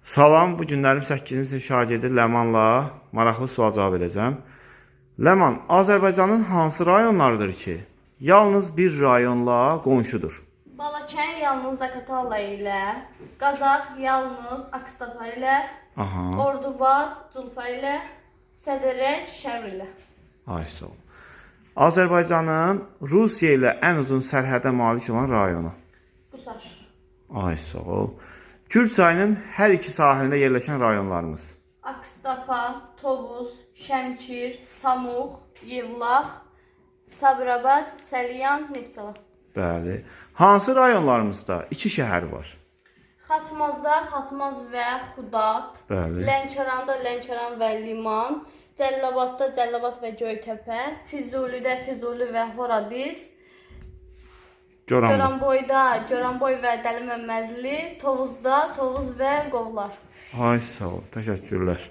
Salam, bu günlərim 8-ci sinif şagirdi Ləmanla maraqlı sual cavab edəcəm. Ləman, Azərbaycanın hansı rayonlarıdır ki, yalnız bir rayonla qonşudur? Balakən yalnız Zaqatala ilə, Qazax yalnız Akstafa ilə, Aha, Ordubad Culfa ilə, Sədərək Şərv ilə. ay sağ ol. Azərbaycanın Rusiya ilə ən uzun sərhədə malik olan rayonu? Qusar, Ay sağ ol. Kür çayının hər iki sahilində yerləşən rayonlarımız? Akstafa, Tovuz, Şəmkir, Samux, Yevlax, Sabirabad, Səliyan, Neftçala. Bəli. Hansı rayonlarımızda iki şəhər var? Xaçmazda Xaçmaz və Xudat, Bəli. Lənkəranda Lənkəran və Liman, Cəlilabadda Cəlilabad və Göytəpə, Füzulidə Füzuli və Horadiz, Goranboy. Goranboyda Goranboy və Dəli Məmmədli, Tovuzda Tovuz və Qovlar. Ay sağ ol. Təşəkkürlər.